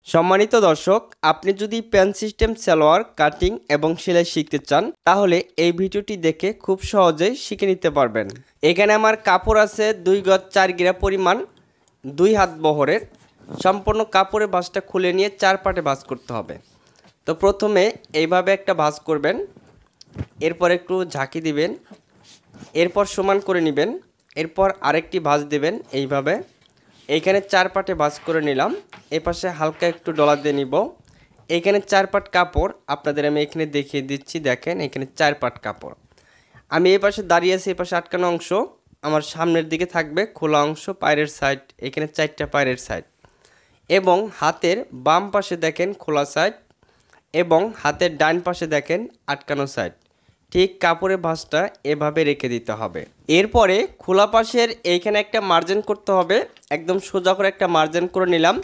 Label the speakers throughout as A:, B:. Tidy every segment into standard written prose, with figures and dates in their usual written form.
A: সম্মানিত দর্শক, আপনি যদি প্যান সিস্টেম সালোয়ার কাটিং এবং সেলাই শিখতে চান তাহলে এই ভিডিওটি দেখে খুব সহজেই শিখে নিতে পারবেন। এখানে আমার কাপড় আছে 2 গজ 4 গিরা পরিমাণ, 2 হাত বহরের। সম্পূর্ণ কাপড়ের ভাঁজটা খুলে নিয়ে 4 পাটে ভাঁজ করতে হবে। তো প্রথমে এইভাবে একটা ভাঁজ করবেন, এরপর একটু ঝাঁকি দিবেন, এরপর সমান করে নেবেন, এরপর আরেকটি ভাঁজ দেবেন এইভাবে। এইখানে 4 পাটে ভাঁজ করে নিলাম, এই পাশে হালকা একটু ডলা দিয়ে নিব। এইখানে 4 পাট কাপড় আপনাদের আমি এখানে দেখিয়ে দিচ্ছি। দেখেন এখানে 4 পাট কাপড়। আমি এই পাশে দাঁড়িয়ে আছি, এই পাশে আটকানো অংশ আমার সামনের দিকে থাকবে, খোলা অংশ পায়ের সাইড, এখানে 4টা পায়ের সাইড এবং হাতের বাম পাশে দেখেন খোলা সাইড এবং হাতের ডান পাশে দেখেন আটকানো সাইড। ঠিক কাপড়ের ভাঁজটা এভাবে রেখে দিতে হবে। এরপরে খোলা পাশের এইখানে একটা মার্জিন করতে হবে, একদম সোজা করে একটা মার্জিন করে নিলাম।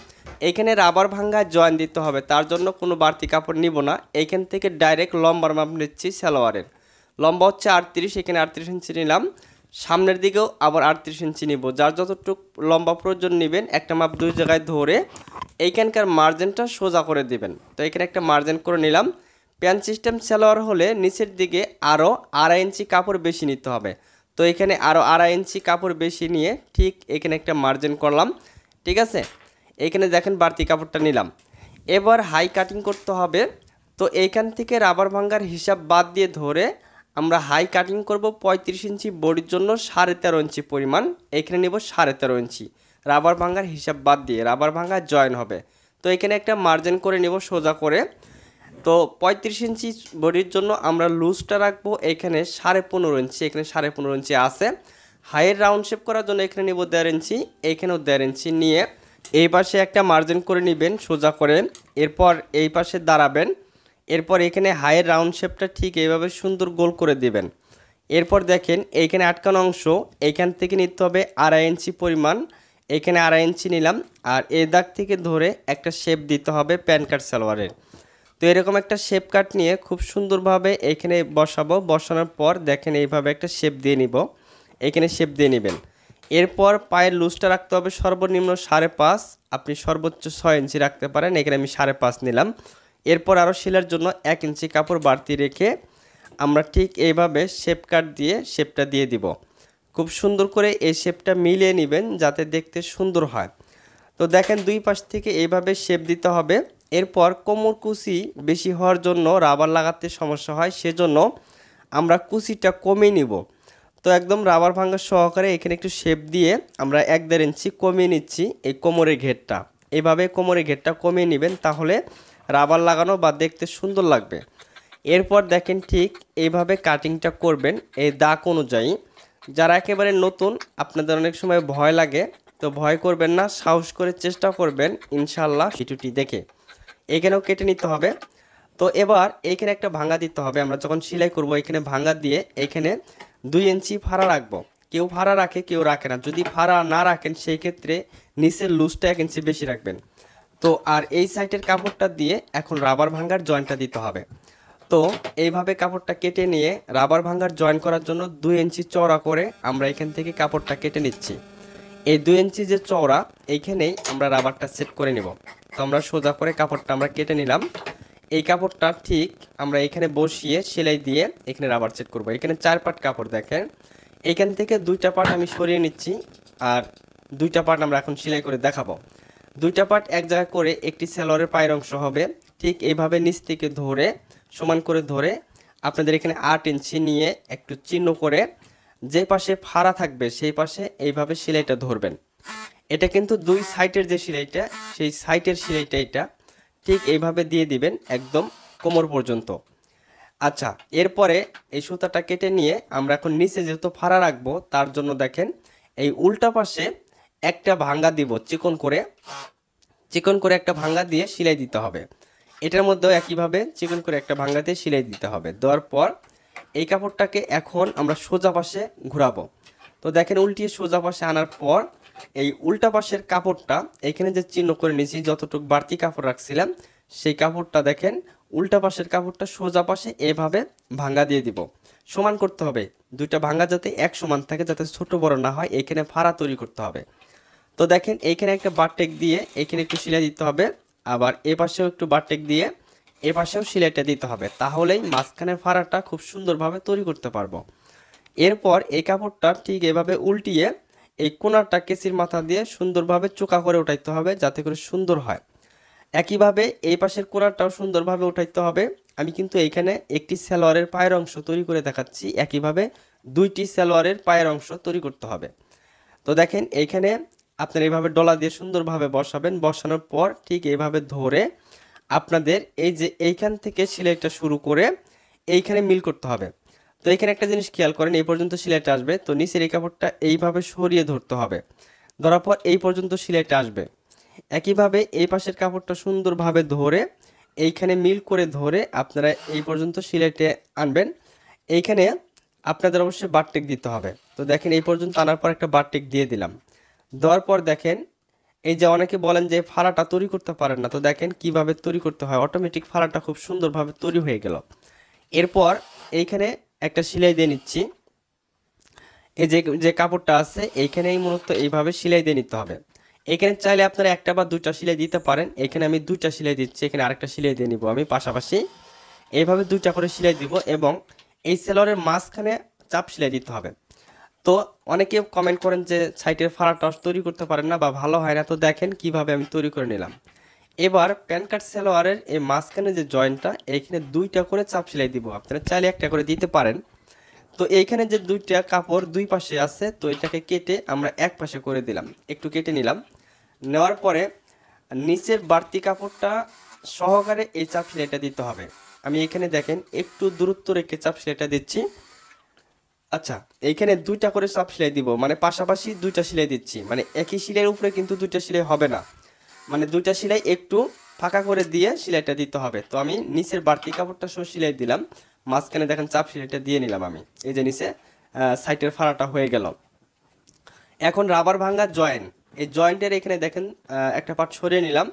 A: এইখানে রাবার ভাঙ্গা জয়েন দিতে হবে, তার জন্য কোনো বাড়তি কাপড় নিব না। এইখান থেকে ডাইরেক্ট লম্বার মাপ নিচ্ছি। সালোয়ারের লম্বা হচ্ছে 38, এখানে 38 ইঞ্চি নিলাম। সামনের দিকেও আবার 38 ইঞ্চি নিব, যার যতটুকু লম্বা প্রয়োজন নেবেন একটা মাপ দুই জায়গায় ধরে এইখানকার মার্জিনটা সোজা করে দিবেন। তো এখানে একটা মার্জিন করে নিলাম। প্যান সিস্টেম সালোয়ার হলে নিচের দিকে আরও 2.5 ইঞ্চি কাপড় বেশি নিতে হবে। তো এখানে আরও 2.5 ইঞ্চি কাপড় বেশি নিয়ে ঠিক এখানে একটা মার্জিন করলাম। ঠিক আছে, এখানে দেখেন বাড়তি কাপড়টা নিলাম। এবার হাই কাটিং করতে হবে। তো এইখান থেকে রাবার ভাঙ্গার হিসাব বাদ দিয়ে ধরে আমরা হাই কাটিং করব 35 ইঞ্চি বডির জন্য 13.5 ইঞ্চি পরিমাণ। এখানে নেব 13.5 ইঞ্চি, রাবার ভাঙ্গার হিসাব বাদ দিয়ে রাবার ভাঙ্গা জয়েন হবে। তো এখানে একটা মার্জিন করে নেব সোজা করে। তো 35 ইঞ্চি বডির জন্য আমরা লুজটা রাখবো এখানে 15.5 ইঞ্চি, এখানে 15.5 ইঞ্চি আছে। হাইয়ের রাউন্ড শেপ করার জন্য এখানে নেব 1.5 ইঞ্চি, এখানেও 1.5 ইঞ্চি নিয়ে এই পাশে একটা মার্জিন করে নেবেন সোজা করে। এরপর এই পাশে দাঁড়াবেন, এরপর এখানে হাইয়ের রাউন্ড শেপটা ঠিক এইভাবে সুন্দর গোল করে দিবেন। এরপর দেখেন এইখানে আটকানো অংশ এইখান থেকে নিতে হবে 2.5 ইঞ্চি পরিমাণ, এখানে 2.5 ইঞ্চি নিলাম। আর এই দাগ থেকে ধরে একটা শেপ দিতে হবে প্যান কাট সালোয়ারের। তো এরকম একটা শেপ কাট নিয়ে খুব সুন্দরভাবে এখানে বসাবো। বসানোর পর দেখেন এইভাবে একটা শেপ দিয়ে নিব, এখানে শেপ দিয়ে নেবেন। এরপর পায়ের লুজটা রাখতে হবে সর্বনিম্ন 5.5, আপনি সর্বোচ্চ 6 ইঞ্চি রাখতে পারেন, এখানে আমি 5.5 নিলাম। এরপর আরও সেলার জন্য 1 ইঞ্চি কাপড় বাড়তি রেখে আমরা ঠিক এইভাবে শেপ কাট দিয়ে শেপটা দিয়ে দিব। খুব সুন্দর করে এই শেপটা মিলিয়ে নেবেন যাতে দেখতে সুন্দর হয়। তো দেখেন দুই পাশ থেকে এইভাবে শেপ দিতে হবে। এরপর কোমর কুচি বেশি হওয়ার জন্য রাবার লাগাতে সমস্যা হয়, সেজন্য আমরা কুচিটা কমিয়ে নিব। তো একদম রাবার ভাঙা সহকারে এখানে একটু শেপ দিয়ে আমরা 1.5 ইঞ্চি কমিয়ে নিচ্ছি এই কোমরের ঘেরটা। এইভাবে কোমরের ঘেরটা কমিয়ে নেবেন, তাহলে রাবার লাগানো বা দেখতে সুন্দর লাগবে। এরপর দেখেন ঠিক এইভাবে কাটিংটা করবেন এই দাগ অনুযায়ী। যারা একেবারে নতুন আপনাদের অনেক সময় ভয় লাগে, তো ভয় করবেন না, সাহস করে চেষ্টা করবেন ইনশাল্লাহ ভিডিওটি দেখে। এখানেও কেটে নিতে হবে। তো এবার এইখানে একটা ভাঙা দিতে হবে, আমরা যখন সেলাই করব এখানে ভাঙা দিয়ে এখানে 2 ইঞ্চি ফাড়া রাখবো। কেউ ফাড়া রাখে কেউ রাখে না, যদি ফাড়া না রাখেন সেই ক্ষেত্রে নিচের লুজটা 1 ইঞ্চি বেশি রাখবেন। তো আর এই সাইডের কাপড়টা দিয়ে এখন রাবার ভাঙার জয়েন্টটা দিতে হবে। তো এইভাবে কাপড়টা কেটে নিয়ে রাবার ভাঙার জয়েন করার জন্য 2 ইঞ্চি চওড়া করে আমরা এখান থেকে কাপড়টা কেটে নিচ্ছি। এই 2 ইঞ্চি যে চওড়া এইখানেই আমরা রাবারটা সেট করে নেব। তো আমরা সোজা করে কাপড়টা আমরা কেটে নিলাম। এই কাপড়টা ঠিক আমরা এখানে বসিয়ে সেলাই দিয়ে এখানে রাবার সেট করব। এখানে 4 পাট কাপড় দেখেন, এখান থেকে 2টা পাট আমি সরিয়ে নিচ্ছি আর 2টা পাট আমরা এখন সেলাই করে দেখাবো। 2টা পাট এক জায়গায় করে একটি সালোয়ারের পায়ের অংশ হবে। ঠিক এইভাবে নিচ থেকে ধরে সমান করে ধরে আপনাদের এখানে 8 ইঞ্চি নিয়ে একটু চিহ্ন করে যে পাশে ফাড়া থাকবে সেই পাশে এইভাবে সেলাইটা ধরবেন। এটা কিন্তু 2 সাইডের যে সেলাইটা সেই সাইডের সেলাইটা এটা ঠিক এইভাবে দিয়ে দিবেন একদম কোমর পর্যন্ত। আচ্ছা, এরপরে এই সুতাটা কেটে নিয়ে আমরা এখন নিচে যেহেতু ফাড়া রাখবো তার জন্য দেখেন এই উল্টা পাশে একটা ভাঙ্গা দিব, চিকন করে একটা ভাঙ্গা দিয়ে সেলাই দিতে হবে। এটার মধ্যেও একইভাবে চিকন করে একটা ভাঙ্গা দিয়ে সেলাই দিতে হবে। দেওয়ার পর এই কাপড়টাকে এখন আমরা সোজা পাশে ঘোরাবো। তো দেখেন উল্টিয়ে সোজা পাশে আনার পর এই উল্টা পাশের কাপড়টা এখানে যে চিহ্ন করে নিয়েছি, যতটুকু বাড়তি কাপড় রাখছিলাম সেই কাপড়টা দেখেন উল্টা পাশের কাপড়টা সোজা পাশে এভাবে ভাঙ্গা দিয়ে দিব। সমান করতে হবে, 2টা ভাঙ্গা যাতে এক সমান থাকে, যাতে ছোট বড় না হয়, এখানে ফাড়া তৈরি করতে হবে। তো দেখেন এইখানে একটা বারটেক দিয়ে এখানে একটু সেলাই দিতে হবে। আবার এ পাশেও একটু বারটেক দিয়ে এ পাশেও সেলাইটা দিতে হবে, তাহলেই মাঝখানের ফাড়াটা খুব সুন্দরভাবে তৈরি করতে পারবো। এরপর এই কাপড়টা ঠিক এভাবে উল্টিয়ে এই কোণারটা কেসির মাথা দিয়ে সুন্দরভাবে চোকা করে উঠাইতে হবে, যাতে করে সুন্দর হয়। একইভাবে এই পাশের কোণারটাও সুন্দরভাবে উঠাইতে হবে। আমি কিন্তু এইখানে একটি সালোয়ারের পায়ের অংশ তৈরি করে দেখাচ্ছি, একইভাবে দুইটি সালোয়ারের পায়ের অংশ তৈরি করতে হবে। তো দেখেন এইখানে আপনারা এইভাবে ডলা দিয়ে সুন্দরভাবে বসাবেন, বসানোর পর ঠিক এইভাবে ধরে আপনাদের এই যে এইখান থেকে সেলাইটা শুরু করে এইখানে মিল করতে হবে। তো এখানে একটা জিনিস খেয়াল করেন, এই পর্যন্ত সেলাইটা আসবে, তো নিচের এই কাপড়টা এইভাবে সরিয়ে ধরতে হবে, ধরার পর এই পর্যন্ত সেলাইটা আসবে। একইভাবে এই পাশের কাপড়টা সুন্দরভাবে ধরে এইখানে মিল করে ধরে আপনারা এই পর্যন্ত সেলাইটা আনবেন। এইখানে আপনাদের অবশ্যই বারটেক দিতে হবে। তো দেখেন এই পর্যন্ত আনার পর একটা বারটেক দিয়ে দিলাম, দেওয়ার পর দেখেন এই যে অনেকে বলেন যে ফাড়াটা তৈরি করতে পারেন না, তো দেখেন কিভাবে তৈরি করতে হয়, অটোমেটিক ফাড়াটা খুব সুন্দরভাবে তৈরি হয়ে গেল। এরপর এইখানে একটা সেলাই দিয়ে নিচ্ছি, এই যে যে কাপড়টা আছে এইখানেই মূলত এইভাবে সেলাই দিয়ে নিতে হবে। এখানে চাইলে আপনারা একটা বা দুইটা সেলাই দিতে পারেন, এখানে আমি দুইটা সেলাই দিচ্ছি, এখানে আরেকটা সেলাই দিয়ে নিব আমি পাশাপাশি, এইভাবে দুইটা করে সেলাই দিব এবং এই সেলোয়ারের মাঝখানে চাপ সেলাই দিতে হবে। তো অনেকে কমেন্ট করেন যে সাইটের ফাড়াটা তৈরি করতে পারেন না বা ভালো হয় না, তো দেখেন কিভাবে আমি তৈরি করে নিলাম। এবার প্যান কাট সালোয়ারের এই মাঝখানে যে জয়েন্টটা এইখানে দুইটা করে চাপ সেলাই দিব, আপনারা চাইলে একটা করে দিতে পারেন। তো এইখানে যে দুইটা কাপড় দুই পাশে আছে, তো এটাকে কেটে আমরা এক পাশে করে দিলাম, একটু কেটে নিলাম। নেওয়ার পরে নিচের বাড়তি কাপড়টা সহকারে এই চাপ সেলাইটা দিতে হবে। আমি এখানে দেখেন একটু দূরত্ব রেখে চাপ সেলাইটা দিচ্ছি। আচ্ছা, এইখানে দুইটা করে চাপ সেলাই দিব, মানে পাশাপাশি দুইটা সেলাই দিচ্ছি, মানে একই সেলাইয়ের উপরে কিন্তু দুইটা সেলাই হবে না, মানে দুইটা সেলাই একটু ফাঁকা করে দিয়ে সেলাইটা দিতে হবে। তো আমি নিচের বাড়তি কাপড়টা সহ সেলাই দিলাম, মাঝখানে দেখেন চাপ সেলাইটা দিয়ে নিলাম আমি, এই যে নিচে সাইটের ফাড়াটা হয়ে গেল। এখন রাবার ভাঙা জয়েন্ট, এই জয়েন্টের এখানে দেখেন একটা পার্ট সরিয়ে নিলাম।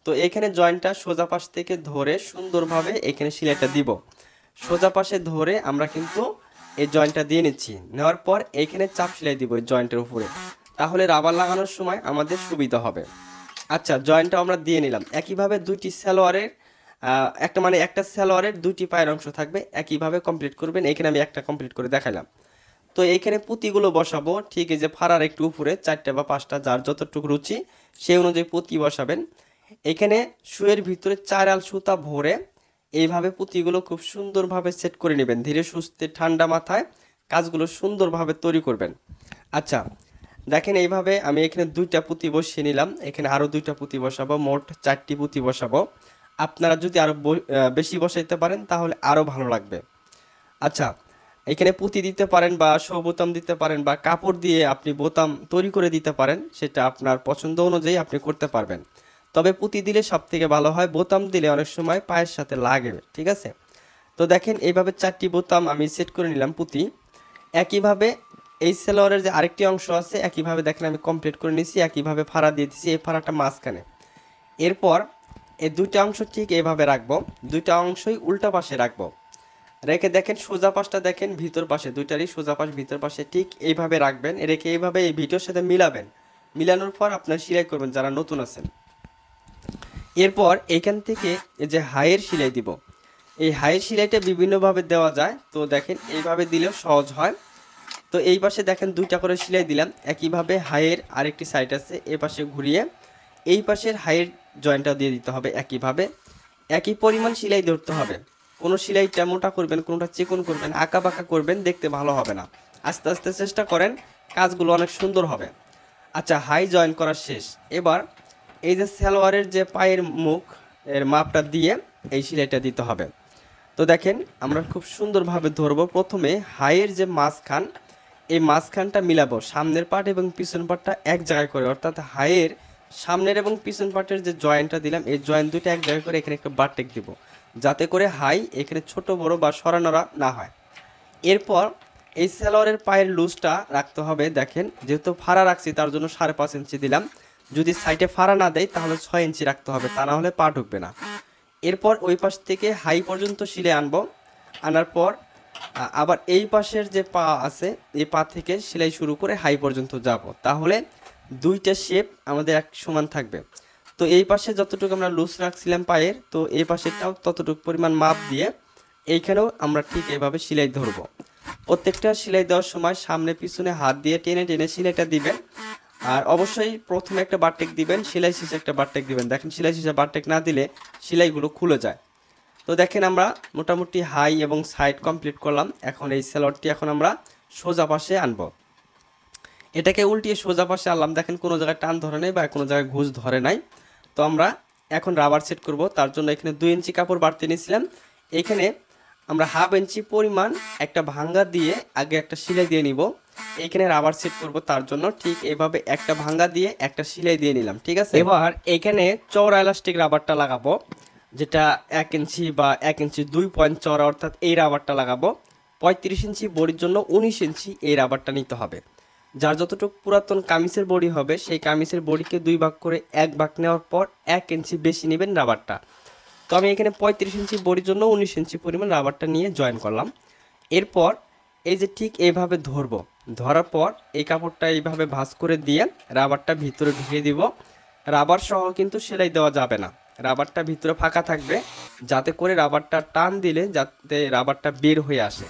A: তো এখানে জয়েন্টটা সোজা পাশ থেকে ধরে সুন্দরভাবে এখানে সেলাইটা দিব, সোজা পাশে ধরে আমরা কিন্তু এই জয়েন্টটা দিয়ে নিচ্ছি। নেওয়ার পর এইখানে চাপ সেলাই দিব এই জয়েন্টের উপরে, তাহলে রাবার লাগানোর সময় আমাদের সুবিধা হবে। আচ্ছা, জয়েন্টটা আমরা দিয়ে নিলাম। একইভাবে দুইটি সালোয়ারের একটা সালোয়ারের দুইটি পায়ের অংশ থাকবে, একইভাবে কমপ্লিট করবেন। এখানে আমি একটা কমপ্লিট করে দেখাইলাম। তো এইখানে পুঁতিগুলো বসাবো ঠিক এই যে ফাড়ার একটু উপরে, চারটা বা পাঁচটা যার যতটুকু রুচি সেই অনুযায়ী পুঁতি বসাবেন। এখানে শুয়ের ভিতরে 4 আল সুতা ভরে এইভাবে পুঁতিগুলো খুব সুন্দরভাবে সেট করে নেবেন, ধীরে সুস্থে ঠান্ডা মাথায় কাজগুলো সুন্দরভাবে তৈরি করবেন। আচ্ছা, দেখেন এইভাবে আমি এখানে দুইটা পুঁতি বসিয়ে নিলাম, এখানে আরও দুইটা পুঁতি বসাবো, মোট 4টি পুঁতি বসাবো। আপনারা যদি আরও বেশি বসাইতে পারেন তাহলে আরও ভালো লাগবে। আচ্ছা, এখানে পুঁতি দিতে পারেন বা শো বোতাম দিতে পারেন বা কাপড় দিয়ে আপনি বোতাম তৈরি করে দিতে পারেন, সেটা আপনার পছন্দ অনুযায়ী আপনি করতে পারবেন। তবে পুঁতি দিলে সব থেকে ভালো হয়, বোতাম দিলে অনেক সময় পায়ের সাথে লাগে, ঠিক আছে। তো দেখেন এইভাবে 4টি বোতাম আমি সেট করে নিলাম পুঁতি। একইভাবে এই সালোয়ারের যে আরেকটি অংশ আছে একইভাবে দেখেন আমি কমপ্লিট করে নিয়েছি, একইভাবে ফাড়া দিয়ে দিচ্ছি, এই ফাড়াটা মাঝখানে। এরপর এই দুইটা অংশ ঠিক এইভাবে রাখবো, দুইটা অংশই উল্টা পাশে রাখবো, রেখে দেখেন সোজা পাশটা দেখেন ভিতর পাশে, দুইটারই সোজা পাশ ভিতর পাশে ঠিক এইভাবে রাখবেন, রেখে এইভাবে এই ভিডিওর সাথে মিলাবেন। মিলানোর পর আপনার সেলাই করবেন যারা নতুন আছেন। এরপর এইখান থেকে এই যে হাইয়ের সেলাই দিব, এই হাইয়ের সেলাইটা বিভিন্নভাবে দেওয়া যায়, তো দেখেন এইভাবে দিলেও সহজ হয়। তো এই পাশে দেখেন দুইটা করে সেলাই দিলাম, একইভাবে হাইয়ের আরেকটি সাইড আছে এ পাশে ঘুরিয়ে এই পাশের হাইয়ের জয়েন্টটা দিয়ে দিতে হবে। একইভাবে একই পরিমাণ সেলাই ধরতে হবে, কোনো সেলাইটা মোটা করবেন কোনোটা চিকন করবেন, আঁকা বাঁকা করবেন, দেখতে ভালো হবে না। আস্তে আস্তে চেষ্টা করেন, কাজগুলো অনেক সুন্দর হবে। আচ্ছা, হাই জয়েন করা শেষ। এবার এই যে সালোয়ারের যে পায়ের মুখ এর মাপটা দিয়ে এই সেলাইটা দিতে হবে। তো দেখেন আমরা খুব সুন্দরভাবে ধরবো, প্রথমে হাইয়ের যে মাঝখান এই মাঝখানটা মিলাবো, সামনের পার্ট এবং পিছন পার্টটা এক জায়গায় করে, অর্থাৎ হাইয়ের সামনের এবং পিছন পার্টের যে জয়েন্টটা দিলাম এই জয়েন্ট দুটো এক জায়গায় করে এখানে একটা বারটেক দিব, যাতে করে হাই এখানে ছোট বড় বা সরানোরা না হয়। এরপর এই সালোয়ারের পায়ের লুজটা রাখতে হবে, দেখেন যেহেতু ফাড়া রাখছি তার জন্য 5.5 ইঞ্চি দিলাম, যদি সাইডে ফাড়া না দেয় তাহলে 6 ইঞ্চি রাখতে হবে, তা না হলে পা ঢুকবে না। এরপর ওই পাশ থেকে হাই পর্যন্ত সেলাই আনবো, আনার পর আবার এই পাশের যে পা আছে এই পা থেকে সেলাই শুরু করে হাই পর্যন্ত যাব, তাহলে দুইটা শেপ আমাদের এক সমান থাকবে। তো এই পাশে যতটুকু আমরা লুজ রাখছিলাম পায়ের, তো এই পাশেরটাও ততটুকু পরিমাণ মাপ দিয়ে এইখানেও আমরা ঠিক এভাবে সেলাই ধরবো। প্রত্যেকটা সেলাই দেওয়ার সময় সামনে পিছনে হাত দিয়ে টেনে টেনে সেলাইটা দিবেন। আর অবশ্যই প্রথমে একটা বারটেক দিবেন, সেলাই শেষে একটা বারটেক দিবেন। দেখেন সেলাই শেষে বারটেক না দিলে সেলাইগুলো খুলে যায়। তো দেখেন আমরা মোটামুটি হাই এবং সাইড কমপ্লিট করলাম। এখন এই সালোয়ারটি এখন আমরা সোজা পাশে আনবো। এটাকে উল্টিয়ে সোজা পাশে আনলাম, দেখেন কোনো জায়গায় টান ধরে নাই বা কোনো জায়গায় ঘুষ ধরে নাই। তো আমরা এখন রাবার সেট করব। তার জন্য এখানে 2 ইঞ্চি কাপড় বাড়তে নিয়েছিলাম, এখানে আমরা হাফ ইঞ্চি পরিমাণ একটা ভাঙ্গা দিয়ে আগে একটা সেলাই দিয়ে নিব। এখানে রাবার সেট করব, তার জন্য ঠিক এইভাবে একটা ভাঙ্গা দিয়ে একটা সেলাই দিয়ে নিলাম, ঠিক আছে। এবার এখানে চওড়া এলাস্টিক রাবারটা লাগাবো, যেটা 1 ইঞ্চি বা 1 ইঞ্চি 2 পয়েন্ট চওড়া, অর্থাৎ এই রাবারটা লাগাবো। 35 ইঞ্চি বডির জন্য 19 ইঞ্চি এই রাবারটা নিতে হবে। যার যতটুকু পুরাতন কামিজের বডি হবে সেই কামিজের বডিকে 2 ভাগ করে 1 ভাগ নেওয়ার পর 1 ইঞ্চি বেশি নেবেন রাবারটা। তো আমি এখানে 35 ইঞ্চি বডির জন্য 19 ইঞ্চি পরিমাণ রাবারটা নিয়ে জয়েন করলাম। এরপর এই যে ঠিক এইভাবে ধরবো, ধরার পর এই কাপড়টা এইভাবে ভাঁজ করে দিয়ে রাবারটা ভিতরে ঢুকিয়ে দিব। রাবার সহ কিন্তু সেলাই দেওয়া যাবে না, রাবারটা ভিতরে ফাঁকা থাকবে, যাতে করে রাবারটা টান দিলে যাতে রাবারটা বের হয়ে আসে।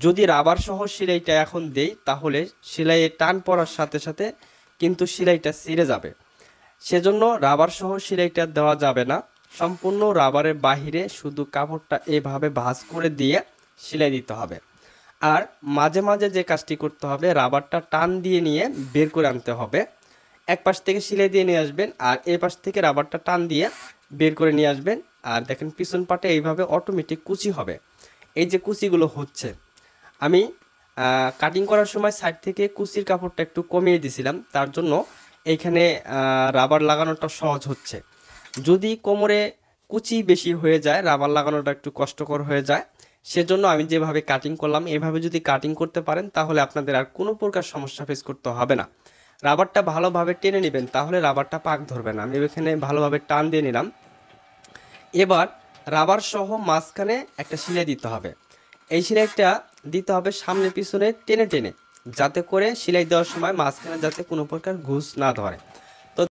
A: যদি রাবার সহ সেলাইটা এখন দেই তাহলে সেলাইয়ে টান পড়ার সাথে সাথে কিন্তু সেলাইটা ছিঁড়ে যাবে। সেজন্য রাবার সহ সেলাইটা দেওয়া যাবে না, সম্পূর্ণ রাবারের বাহিরে শুধু কাপড়টা এভাবে ভাঁজ করে দিয়ে সেলাই দিতে হবে। আর মাঝে মাঝে যে কাজটি করতে হবে, রাবারটা টান দিয়ে নিয়ে বের করে আনতে হবে। এক পাশ থেকে সেলাই দিয়ে নিয়ে আসবেন আর এই পাশ থেকে রাবারটা টান দিয়ে বের করে নিয়ে আসবেন। আর দেখেন পিছন পাটে এইভাবে অটোমেটিক কুচি হবে। এই যে কুচিগুলো হচ্ছে, আমি কাটিং করার সময় সাইড থেকে কুচির কাপড়টা একটু কমিয়ে দিয়েছিলাম, তার জন্য এইখানে রাবার লাগানোটা সহজ হচ্ছে। যদি কোমরে কুচি বেশি হয়ে যায়, রাবার লাগানোটা একটু কষ্টকর হয়ে যায়। সেজন্য আমি যেভাবে কাটিং করলাম এভাবে যদি কাটিং করতে পারেন তাহলে আপনাদের আর কোনো প্রকার সমস্যা ফেস করতে হবে না। রাবারটা ভালোভাবে টেনে নেবেন, তাহলে রাবারটা পাক ধরবে না। আমি এখানে ভালোভাবে টান দিয়ে নিলাম। এবার রাবার সহ মাঝখানে একটা সেলাই দিতে হবে। এই সেলাইটা দিতে হবে সামনে পিছনে টেনে টেনে, যাতে করে সেলাই দেওয়ার সময় মাঝখানে যাতে কোনো প্রকার ঘুষ না ধরে।